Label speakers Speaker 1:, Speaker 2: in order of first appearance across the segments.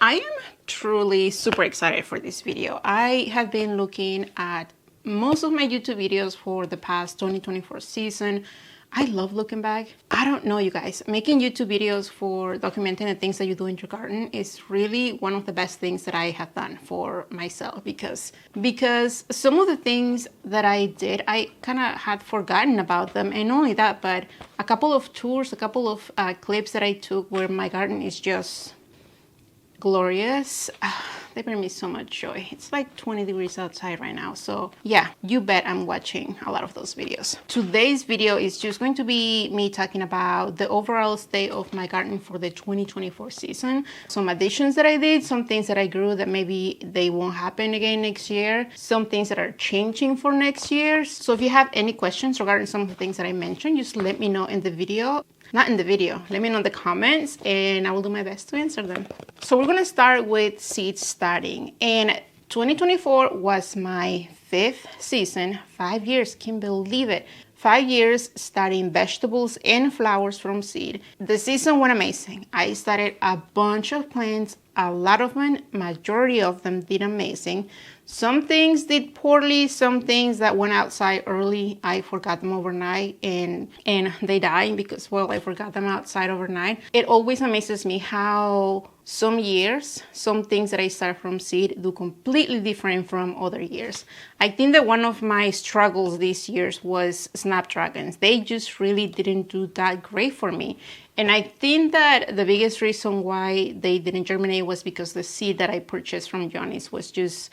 Speaker 1: I am truly super excited for this video. I have been looking at most of my YouTube videos for the past 2024 season. I love looking back. I don't know, you guys, making YouTube videos for documenting the things that you do in your garden is really one of the best things that I have done for myself because some of the things that I did, I kind of had forgotten about them. And not only that, but a couple of tours, a couple of clips that I took where my garden is just glorious. They bring me so much joy. It's like 20 degrees outside right now. So yeah, you bet I'm watching a lot of those videos. Today's video is just going to be me talking about the overall state of my garden for the 2024 season. Some additions that I did, some things that I grew that maybe they won't happen again next year, some things that are changing for next year. So if you have any questions regarding some of the things that I mentioned, just let me know in the video. Not in the video, let me know in the comments and I will do my best to answer them. So we're gonna start with seed starting. And 2024 was my 5th season, 5 years, can't believe it. 5 years starting vegetables and flowers from seed. The season went amazing. I started a bunch of plants, a lot of them, majority of them did amazing. Some things did poorly, some things that went outside early, I forgot them overnight and they died because, well, I forgot them outside overnight. It always amazes me how some years, some things that I start from seed do completely different from other years. I think that one of my struggles this year was snapdragons. They just really didn't do that great for me. And I think that the biggest reason why they didn't germinate was because the seed that I purchased from Johnny's was just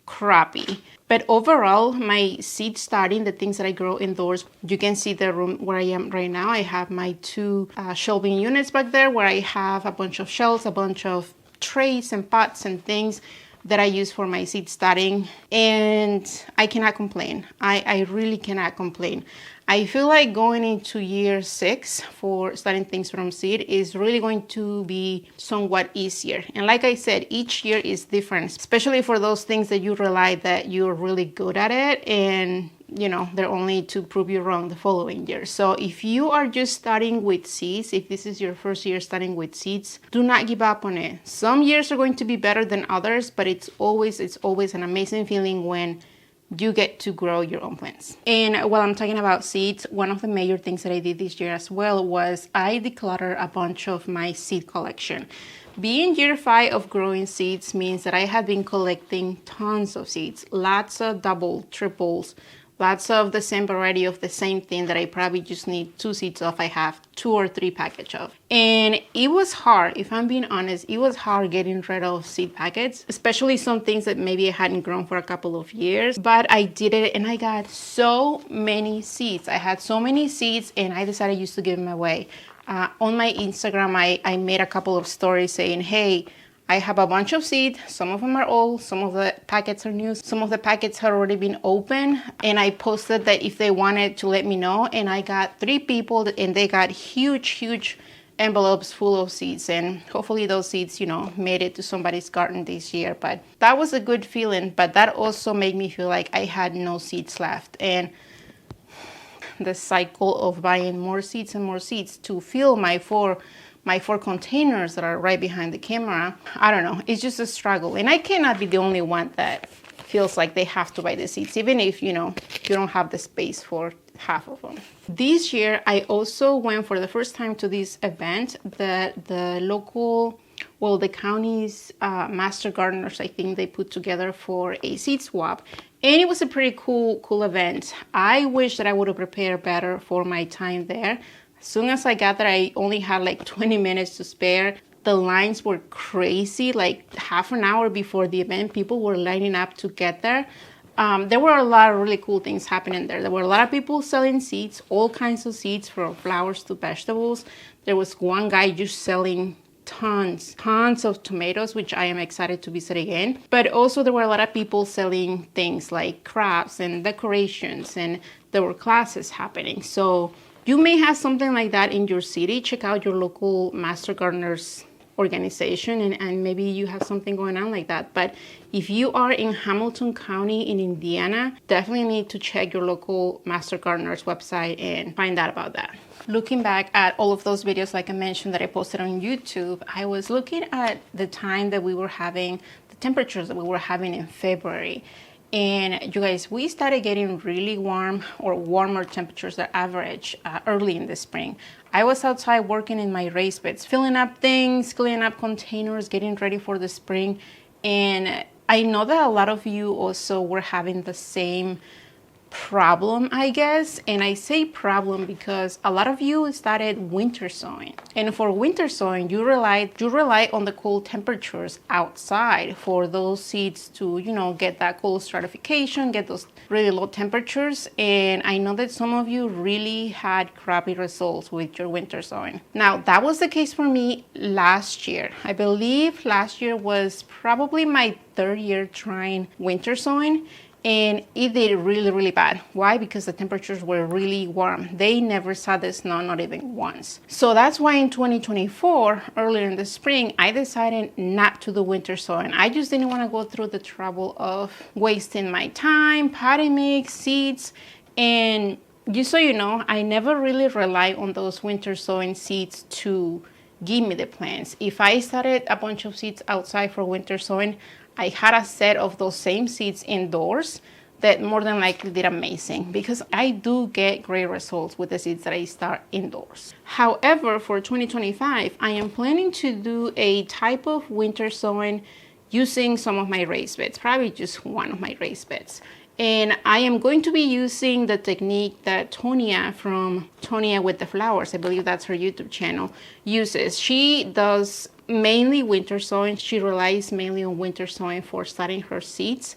Speaker 1: crappy. But overall, my seed starting, the things that I grow indoors, you can see the room where I am right now. I have my 2 shelving units back there where I have a bunch of shelves, a bunch of trays and pots and things that I use for my seed starting. And I cannot complain. I really cannot complain. I feel like going into year 6 for starting things from seed is really going to be somewhat easier. And like I said, each year is different, especially for those things that you rely that you're really good at it and you know, they're only to prove you wrong the following year. So if you are just starting with seeds, if this is your first year starting with seeds, do not give up on it. Some years are going to be better than others, but it's always an amazing feeling when you get to grow your own plants. And while I'm talking about seeds, one of the major things that I did this year as well was I decluttered a bunch of my seed collection. Being year 5 of growing seeds means that I have been collecting tons of seeds, lots of double, triples, lots of the same variety of the same thing that I probably just need 2 seeds of. I have 2 or 3 packets of. And it was hard, if I'm being honest, it was hard getting rid of seed packets, especially some things that maybe I hadn't grown for a couple of years. But I did it and I got so many seeds. I had so many seeds and I decided just to give them away. On my Instagram, I made a couple of stories saying, hey, I have a bunch of seeds. Some of them are old, some of the packets are new, some of the packets have already been opened. And I posted that if they wanted to let me know. And I got 3 people and they got huge envelopes full of seeds. And hopefully those seeds, you know, made it to somebody's garden this year. But that was a good feeling. But that also made me feel like I had no seeds left. And the cycle of buying more seeds and more seeds to fill my four containers that are right behind the camera, I don't know, it's just a struggle. And I cannot be the only one that feels like they have to buy the seeds, even if, you know, you don't have the space for half of them. This year, I also went for the first time to this event that the local, well, the county's master gardeners, I think they put together for a seed swap. And it was a pretty cool event. I wish that I would have prepared better for my time there. As soon as I got there, I only had like 20 minutes to spare. The lines were crazy, like half an hour before the event, people were lining up to get there. There were a lot of really cool things happening there. There were a lot of people selling seeds, all kinds of seeds from flowers to vegetables. There was one guy just selling tons of tomatoes, which I am excited to visit again. But also there were a lot of people selling things like crafts and decorations, and there were classes happening. So you may have something like that in your city. Check out your local master gardener's organization, and maybe you have something going on like that. But if you are in Hamilton County in Indiana, definitely need to check your local Master Gardener's website and find out about that. Looking back at all of those videos, like I mentioned, that I posted on YouTube, I was looking at the time that we were having, the temperatures that we were having in February. And you guys, we started getting really warm or warmer temperatures than average early in the spring. I was outside working in my raised beds, filling up things, cleaning up containers, getting ready for the spring. And I know that a lot of you also were having the same problem, I guess. And I say problem because a lot of you started winter sowing. And for winter sowing, you rely on the cool temperatures outside for those seeds to, you know, get that cool stratification, get those really low temperatures. And I know that some of you really had crappy results with your winter sowing. Now, that was the case for me last year. I believe last year was probably my third year trying winter sowing. And it did really, really bad. Why? Because the temperatures were really warm. They never saw the snow, not even once. So that's why in 2024, earlier in the spring, I decided not to do winter sowing. I just didn't want to go through the trouble of wasting my time, potting mix, seeds. And just so you know, I never really rely on those winter sowing seeds to give me the plants. If I started a bunch of seeds outside for winter sowing, I had a set of those same seeds indoors that more than likely did amazing, because I do get great results with the seeds that I start indoors. However, for 2025, I am planning to do a type of winter sowing using some of my raised beds, probably just one of my raised beds. And I am going to be using the technique that Tonya from Tonya with the Flowers, I believe that's her YouTube channel, uses. She does mainly winter sowing. She relies mainly on winter sowing for starting her seeds.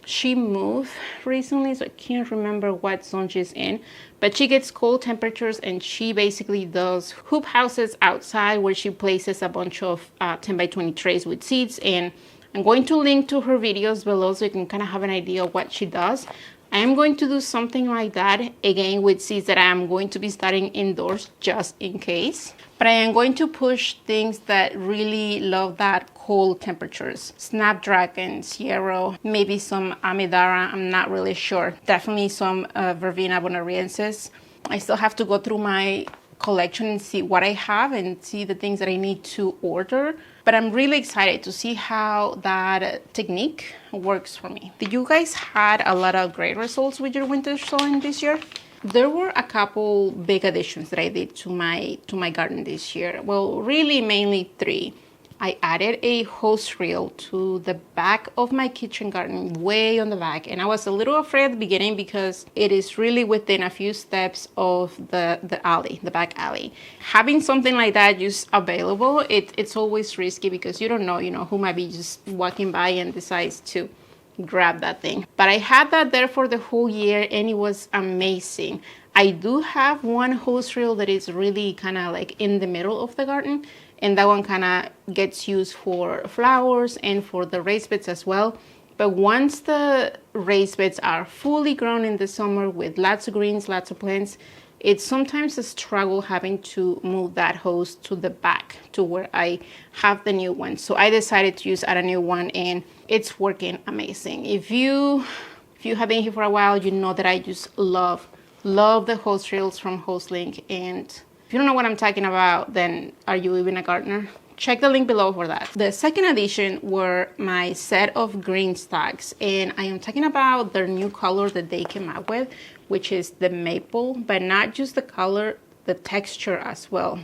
Speaker 1: She moved recently, so I can't remember what zone she's in, but she gets cold temperatures, and she basically does hoop houses outside where she places a bunch of 10 by 20 trays with seeds. And I'm going to link to her videos below so you can kind of have an idea of what she does. I am going to do something like that, again with seeds that I am going to be starting indoors just in case. But I am going to push things that really love that cold temperatures. Snapdragon, Sierra, maybe some Amidara, I'm not really sure. Definitely some Verbena bonariensis. I still have to go through my collection and see what I have and see the things that I need to order. But I'm really excited to see how that technique works for me. Did you guys had a lot of great results with your winter sowing this year? There were a couple big additions that I did to my garden this year. Well, really mainly three. I added a hose reel to the back of my kitchen garden, way on the back. And I was a little afraid at the beginning because it is really within a few steps of the alley, the back alley. Having something like that just available, it's always risky because you don't know, who might be just walking by and decides to grab that thing. But I had that there for the whole year and it was amazing. I do have one hose reel that is really kind of like in the middle of the garden, and that one kind of gets used for flowers and for the raised beds as well. But once the raised beds are fully grown in the summer with lots of greens, lots of plants, it's sometimes a struggle having to move that hose to the back to where I have the new one. So I decided to use a new one and it's working amazing. If you have been here for a while, you know that I just love the hose reels from HoseLink. And if you don't know what I'm talking about, then are you even a gardener? Check the link below for that. The second addition were my set of green stacks, and I am talking about their new color that they came out with, which is the maple, but not just the color, the texture as well.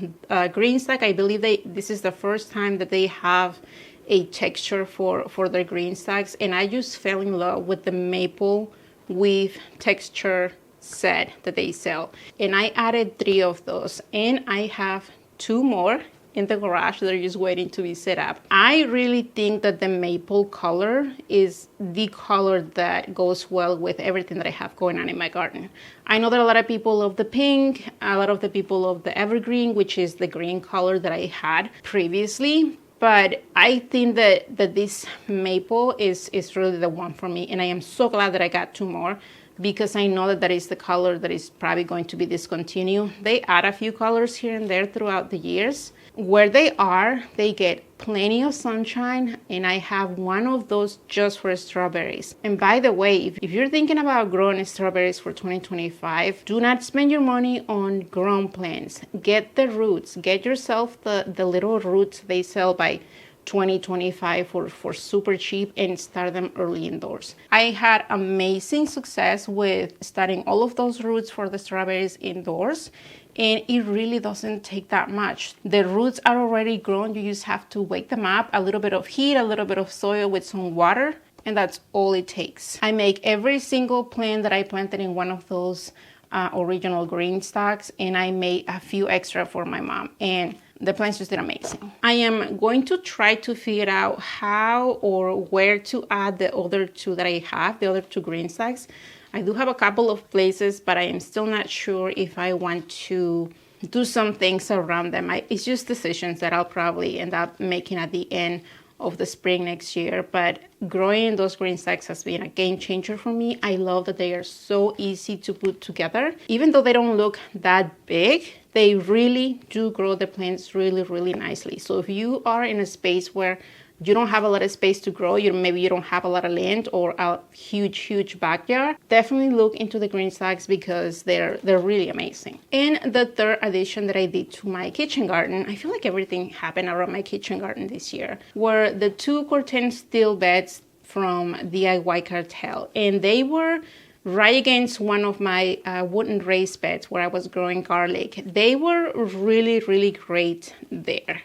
Speaker 1: Green stack, I believe this is the first time that they have a texture for their green stacks, and I just fell in love with the maple with texture set that they sell. And I added 3 of those, and I have 2 more in the garage. They're just waiting to be set up. I really think that the maple color is the color that goes well with everything that I have going on in my garden. I know that a lot of people love the pink, a lot of the people love the evergreen, which is the green color that I had previously. But I think that this maple is really the one for me. And I am so glad that I got 2 more, because I know that is the color that is probably going to be discontinued. They add a few colors here and there throughout the years, Where they are, they get plenty of sunshine, and I have one of those just for strawberries. And by the way, if you're thinking about growing strawberries for 2025, do not spend your money on grown plants. Get the roots. Get yourself the little roots they sell by 2025 for super cheap, and start them early indoors. I had amazing success with starting all of those roots for the strawberries indoors, and it really doesn't take that much. The roots are already grown. You just have to wake them up, a little bit of heat, a little bit of soil with some water, and that's all it takes. I make every single plant that I planted in one of those original green stocks, and I made a few extra for my mom, and the plants just did amazing. I am going to try to figure out how or where to add the other two that I have, the other two green stacks. I do have a couple of places, but I am still not sure if I want to do some things around them. It's just decisions that I'll probably end up making at the end of the spring next year. But growing those green stacks has been a game changer for me. I love that they are so easy to put together. Even though they don't look that big, they really do grow the plants really, really nicely. So if you are in a space where you don't have a lot of space to grow, maybe you don't have a lot of land or a huge backyard, definitely look into the green stacks because they're really amazing. And the third addition that I did to my kitchen garden, I feel like everything happened around my kitchen garden this year, were the two Corten steel beds from DIY Cartel. And they were right against one of my wooden raised beds where I was growing garlic. They were really, really great there.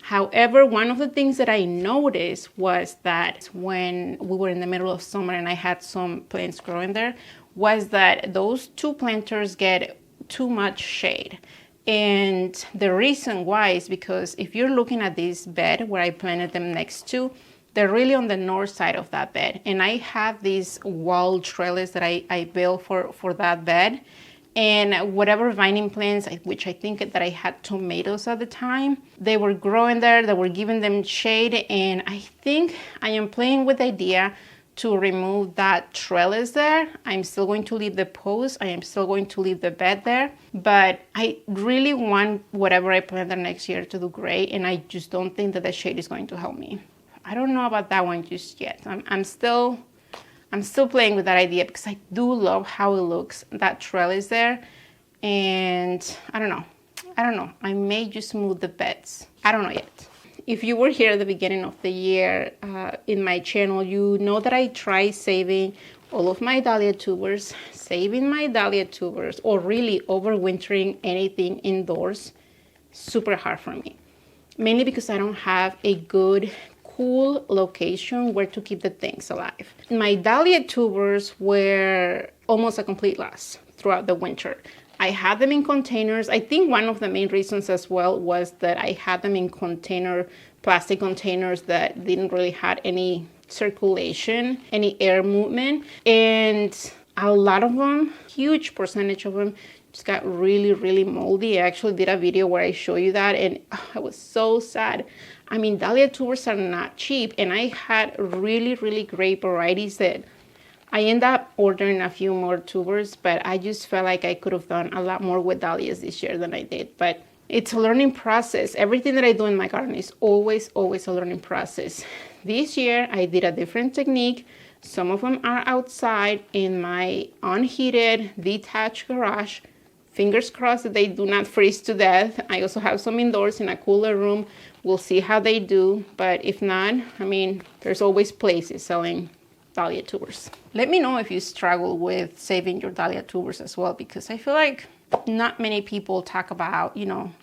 Speaker 1: However, one of the things that I noticed was that when we were in the middle of summer and I had some plants growing there, was that those two planters get too much shade. And the reason why is because if you're looking at this bed where I planted them next to, they're really on the north side of that bed. And I have these wall trellis that I built for that bed. And whatever vining plants, which I think that I had tomatoes at the time, they were growing there, they were giving them shade. And I think I am playing with the idea to remove that trellis there. I'm still going to leave the post. I am still going to leave the bed there. But I really want whatever I plant there next year to do great. And I just don't think that the shade is going to help me. I don't know about that one just yet. I'm still playing with that idea because I do love how it looks, that trellis there. And I don't know. I may just move the beds. I don't know yet. If you were here at the beginning of the year in my channel, you know that I try saving all of my Dahlia tubers, or really overwintering anything indoors. Super hard for me. Mainly because I don't have a good cool location where to keep the things alive. My Dahlia tubers were almost a complete loss throughout the winter. I had them in containers. I think one of the main reasons as well was that I had them in plastic containers that didn't really have any circulation, any air movement. And a lot of them, huge percentage of them, just got really, really moldy. I actually did a video where I show you that, and I was so sad. I mean, Dahlia tubers are not cheap, and I had really, really great varieties that I ended up ordering a few more tubers, but I just felt like I could have done a lot more with dahlias this year than I did. But it's a learning process. Everything that I do in my garden is always a learning process. This year, I did a different technique. Some of them are outside in my unheated, detached garage. Fingers crossed that they do not freeze to death. I also have some indoors in a cooler room. We'll see how they do. But if not, I mean, there's always places selling Dahlia tubers. Let me know if you struggle with saving your Dahlia tubers as well, because I feel like not many people talk about,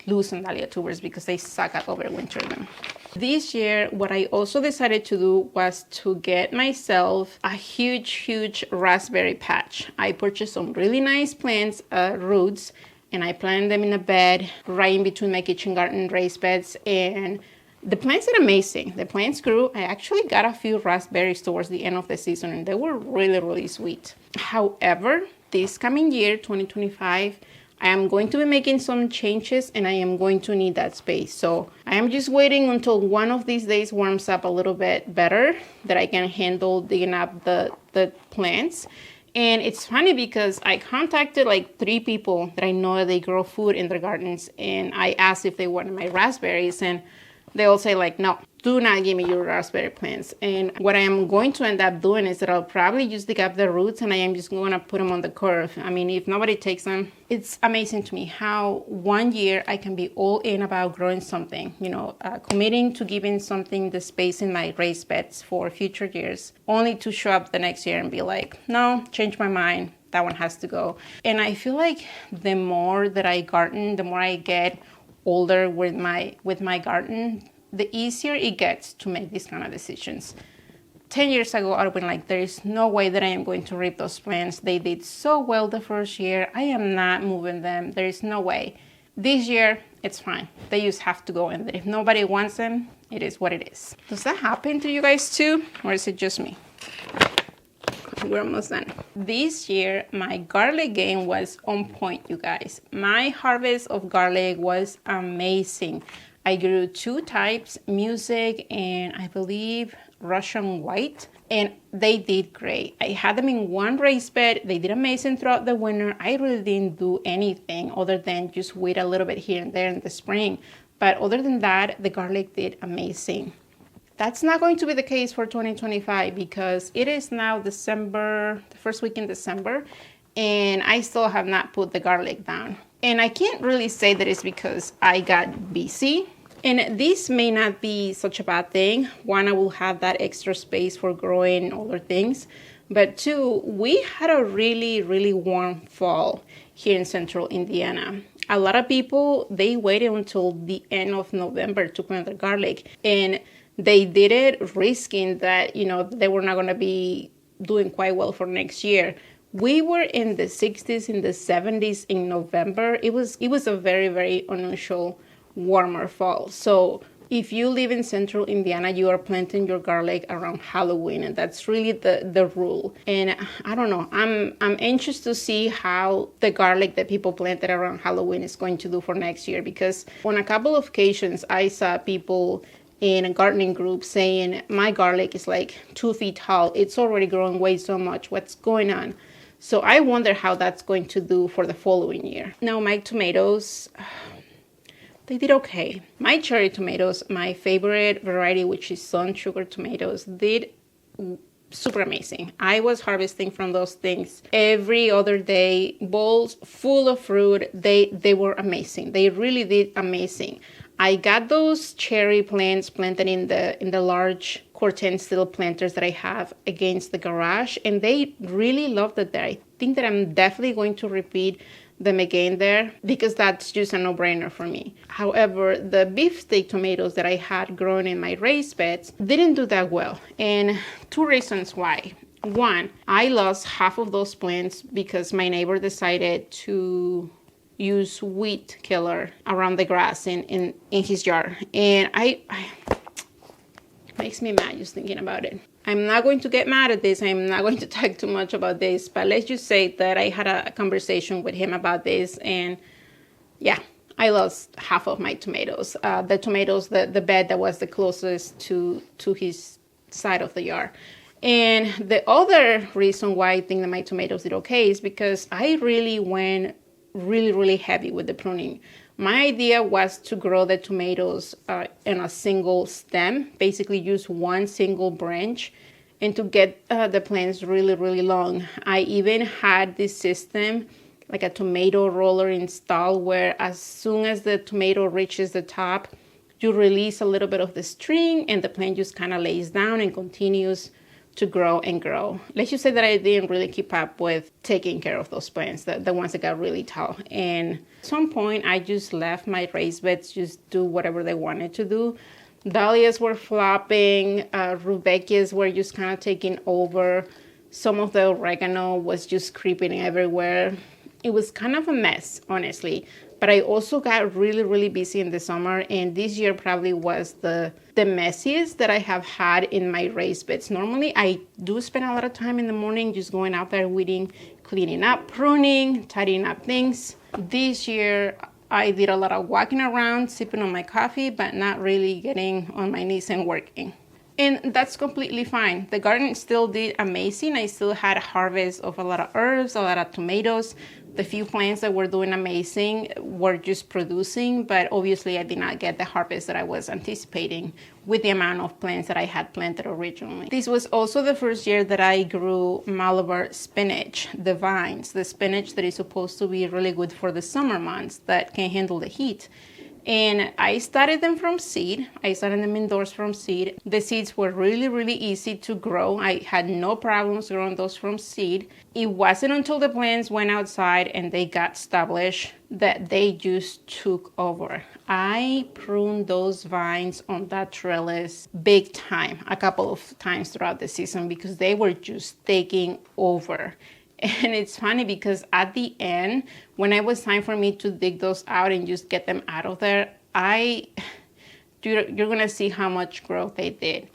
Speaker 1: losing Dahlia tubers because they suck at overwintering them. This year, what I also decided to do was to get myself a huge raspberry patch. I purchased some really nice plants, roots, and I planted them in a bed right in between my kitchen garden raised beds. And the plants did amazing. The plants grew. I actually got a few raspberries towards the end of the season, and they were really sweet. However, this coming year, 2025, I am going to be making some changes, and I am going to need that space. So I am just waiting until one of these days warms up a little bit better, that I can handle digging up the plants. And it's funny because I contacted like 3 people that I know that they grow food in their gardens, and I asked if they wanted my raspberries, and they all say like, no, do not give me your raspberry plants. And what I am going to end up doing is that I'll probably just dig up the roots and I am just going to put them on the curve. I mean, if nobody takes them, it's amazing to me how one year I can be all in about growing something, you know, committing to giving something the space in my raised beds for future years, only to show up the next year and be like, no, change my mind. That one has to go. And I feel like the more that I garden, the more I get older with my garden, the easier it gets to make these kind of decisions. 10 years ago, I would have been like, there is no way that I am going to rip those plants. They did so well the first year. I am not moving them. There is no way. This year, it's fine. They just have to go, and if nobody wants them, it is what it is. Does that happen to you guys too, or is it just me? We're almost done. This year, my garlic game was on point, you guys. My harvest of garlic was amazing. I grew 2 types, music and I believe Russian white, and they did great. I had them in one raised bed. They did amazing throughout the winter. I really didn't do anything other than just wait a little bit here and there in the spring. But other than that, the garlic did amazing. That's not going to be the case for 2025 because it is now December, the first week in December, and I still have not put the garlic down. And I can't really say that it's because I got busy. And this may not be such a bad thing. 1, I will have that extra space for growing other things. But 2, we had a really, really warm fall here in central Indiana. A lot of people, they waited until the end of November to plant their garlic. And they did it risking that, you know, they were not going to be doing quite well for next year. We were in the 60s, in the 70s in November. It was a very, very unusual warmer fall. So if you live in central Indiana, you are planting your garlic around Halloween, and that's really the rule. And I don't know, I'm anxious to see how the garlic that people planted around Halloween is going to do for next year, because on a couple of occasions I saw people in a gardening group saying, my garlic is like 2 feet tall. It's already growing way so much. What's going on? So I wonder how that's going to do for the following year. Now my tomatoes, they did okay. My cherry tomatoes, my favorite variety, which is sun sugar tomatoes, did super amazing. I was harvesting from those things every other day, bowls full of fruit. They were amazing. They really did amazing. I got those cherry plants planted in the large Corten steel planters that I have against the garage, and they really loved it there. I think that I'm definitely going to repeat them again there because that's just a no-brainer for me. However, the beefsteak tomatoes that I had grown in my raised beds didn't do that well, and 2 reasons why. 1, I lost half of those plants because my neighbor decided to use weed killer around the grass in his yard, and I makes me mad just thinking about it. I'm not going to get mad at this. I'm not going to talk too much about this, but let's just say that I had a conversation with him about this, and yeah, I lost half of my tomatoes. The tomatoes, the bed that was the closest to his side of the yard. And the other reason why I think that my tomatoes did okay is because I really went really heavy with the pruning. My idea was to grow the tomatoes in a single stem, basically use one single branch, and to get the plants really long. I even had this system, like a tomato roller installed, where as soon as the tomato reaches the top, you release a little bit of the string and the plant just kind of lays down and continues to grow and grow. Let's just say that I didn't really keep up with taking care of those plants, the ones that got really tall. And at some point, I just left my raised beds just do whatever they wanted to do. Dahlias were flopping, rudbeckias were just kind of taking over. Some of the oregano was just creeping everywhere. It was kind of a mess, honestly. But I also got really busy in the summer, and this year probably was the messiest that I have had in my raised beds. Normally, I do spend a lot of time in the morning just going out there weeding, cleaning up, pruning, tidying up things. This year, I did a lot of walking around, sipping on my coffee, but not really getting on my knees and working. And that's completely fine. The garden still did amazing. I still had a harvest of a lot of herbs, a lot of tomatoes. The few plants that were doing amazing were just producing, but obviously I did not get the harvest that I was anticipating with the amount of plants that I had planted originally. This was also the first year that I grew Malabar spinach, the vines, the spinach that is supposed to be really good for the summer months that can handle the heat. And I started them from seed. I started them indoors from seed. The seeds were really, really easy to grow. I had no problems growing those from seed. It wasn't until the plants went outside and they got established that they just took over. I pruned those vines on that trellis big time, a couple of times throughout the season because they were just taking over. And it's funny because at the end, when it was time for me to dig those out and just get them out of there, you're gonna see how much growth they did.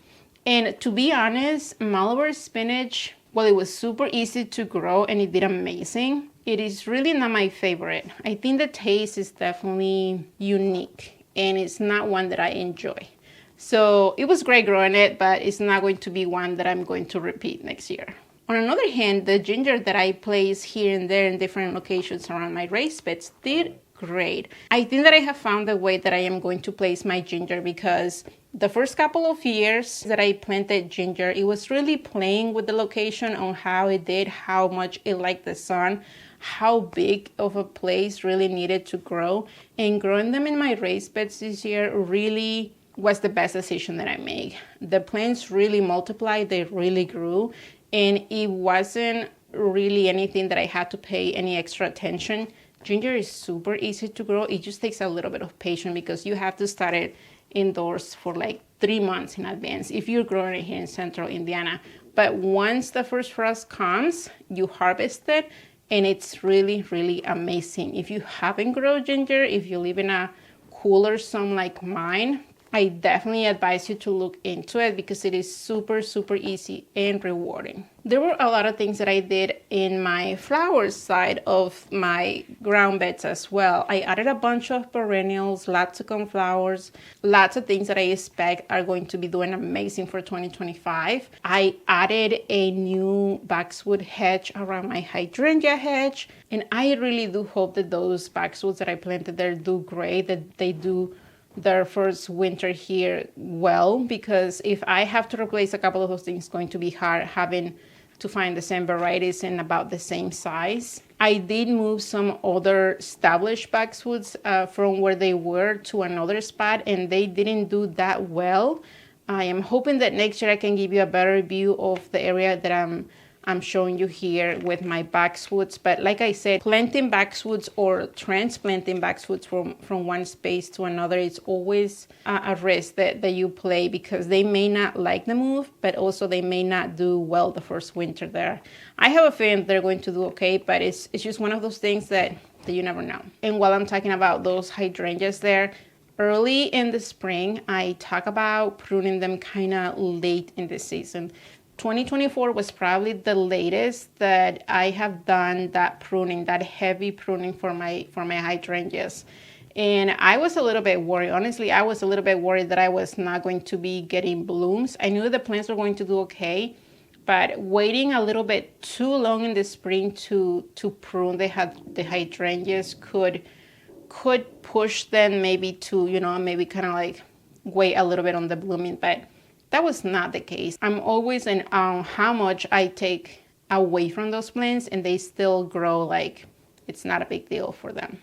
Speaker 1: And to be honest, Malabar spinach, well, it was super easy to grow and it did amazing. It is really not my favorite. I think the taste is definitely unique and it's not one that I enjoy. So it was great growing it, but it's not going to be one that I'm going to repeat next year. On another hand, the ginger that I place here and there in different locations around my raised beds did great. I think that I have found the way that I am going to place my ginger because the first couple of years that I planted ginger, it was really playing with the location on how it did, how much it liked the sun, how big of a place really needed to grow. And growing them in my raised beds this year really was the best decision that I made. The plants really multiplied, they really grew. And it wasn't really anything that I had to pay any extra attention. Ginger is super easy to grow. It just takes a little bit of patience because you have to start it indoors for like 3 months in advance if you're growing it here in central Indiana. But once the first frost comes, you harvest it and it's really, really amazing. If you haven't grown ginger, if you live in a cooler zone like mine, I definitely advise you to look into it because it is super, super easy and rewarding. There were a lot of things that I did in my flowers side of my ground beds as well. I added a bunch of perennials, lots of coneflowers, lots of things that I expect are going to be doing amazing for 2025. I added a new boxwood hedge around my hydrangea hedge, and I really do hope that those boxwoods that I planted there do great, that they do their first winter here well, because if I have to replace a couple of those things, it's going to be hard having to find the same varieties in about the same size. I did move some other established boxwoods from where they were to another spot, and they didn't do that well. I am hoping that next year I can give you a better view of the area that I'm showing you here with my boxwoods. But like I said, planting boxwoods or transplanting boxwoods from one space to another is always a risk that you play because they may not like the move, but also they may not do well the first winter there. I have a feeling they're going to do okay, but it's just one of those things that you never know. And while I'm talking about those hydrangeas there, early in the spring, I talk about pruning them kind of late in the season. 2024 was probably the latest that I have done that pruning, that heavy pruning for my hydrangeas. And I was a little bit worried. Honestly, I was a little bit worried that I was not going to be getting blooms. I knew the plants were going to do okay, but waiting a little bit too long in the spring to prune the hydrangeas could push them maybe to, maybe kind of like wait a little bit on the blooming, but that was not the case. I'm always on how much I take away from those plants and they still grow like it's not a big deal for them.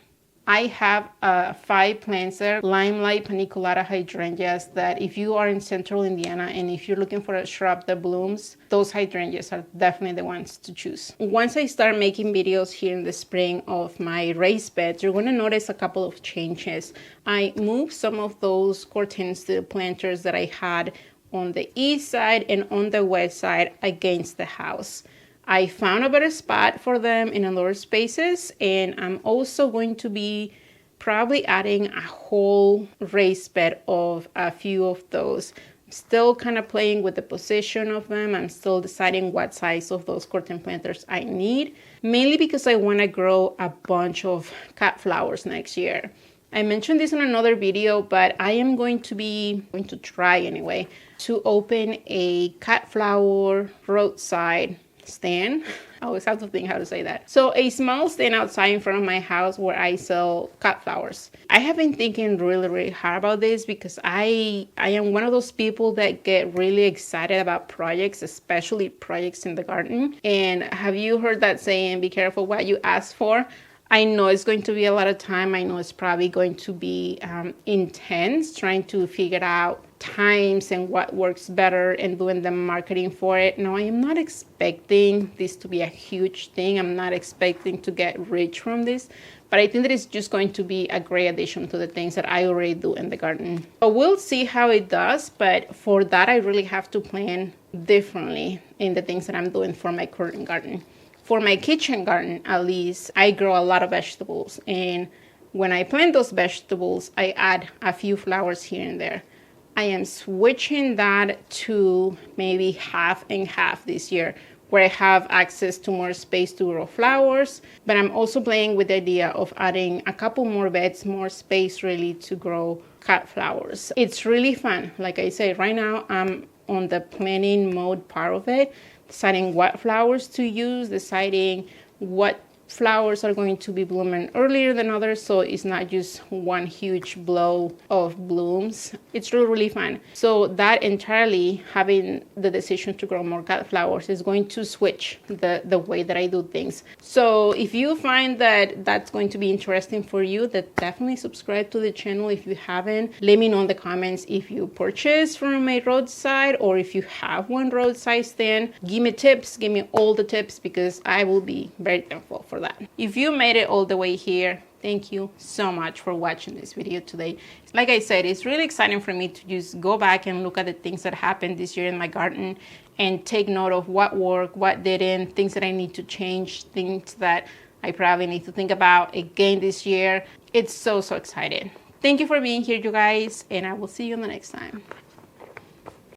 Speaker 1: I have 5 plants there, limelight paniculata hydrangeas, that if you are in central Indiana and if you're looking for a shrub that blooms, those hydrangeas are definitely the ones to choose. Once I start making videos here in the spring of my raised beds, you're going to notice a couple of changes. I moved some of those Corten steel planters that I had on the east side and on the west side against the house. I found a better spot for them in other spaces, and I'm also going to be probably adding a whole raised bed of a few of those. Still kind of playing with the position of them. I'm still deciding what size of those Corten planters I need, mainly because I want to grow a bunch of cut flowers next year. I mentioned this in another video, but I am going to try anyway, to open a cut flower roadside stand. I always have to think how to say that. So a small stand outside in front of my house where I sell cut flowers. I have been thinking really hard about this because I am one of those people that get really excited about projects, especially projects in the garden. And have you heard that saying, be careful what you ask for? I know it's going to be a lot of time. I know it's probably going to be intense trying to figure out times and what works better and doing the marketing for it. No, I am not expecting this to be a huge thing. I'm not expecting to get rich from this, but I think that it's just going to be a great addition to the things that I already do in the garden. So we'll see how it does, but for that I really have to plan differently in the things that I'm doing for my current garden. For my kitchen garden, at least, I grow a lot of vegetables, and when I plant those vegetables, I add a few flowers here and there. I am switching that to maybe half and half this year, where I have access to more space to grow flowers, but I'm also playing with the idea of adding a couple more beds, more space really to grow cut flowers. It's really fun. Like I say, right now I'm on the planning mode part of it, deciding what flowers to use, deciding what flowers are going to be blooming earlier than others, so it's not just one huge blow of blooms. It's really fun. So that entirely, having the decision to grow more cut flowers, is going to switch the way that I do things. So if you find that that's going to be interesting for you, then definitely subscribe to the channel if you haven't. Let me know in the comments if you purchase from a roadside or if you have one roadside stand. Give me tips, give me all the tips, because I will be very thankful for that. If you made it all the way here, thank you so much for watching this video today. Like I said, it's really exciting for me to just go back and look at the things that happened this year in my garden and take note of what worked, what didn't, things that I need to change, things that I probably need to think about again this year. It's so exciting. Thank you for being here, you guys, and I will see you on the next time.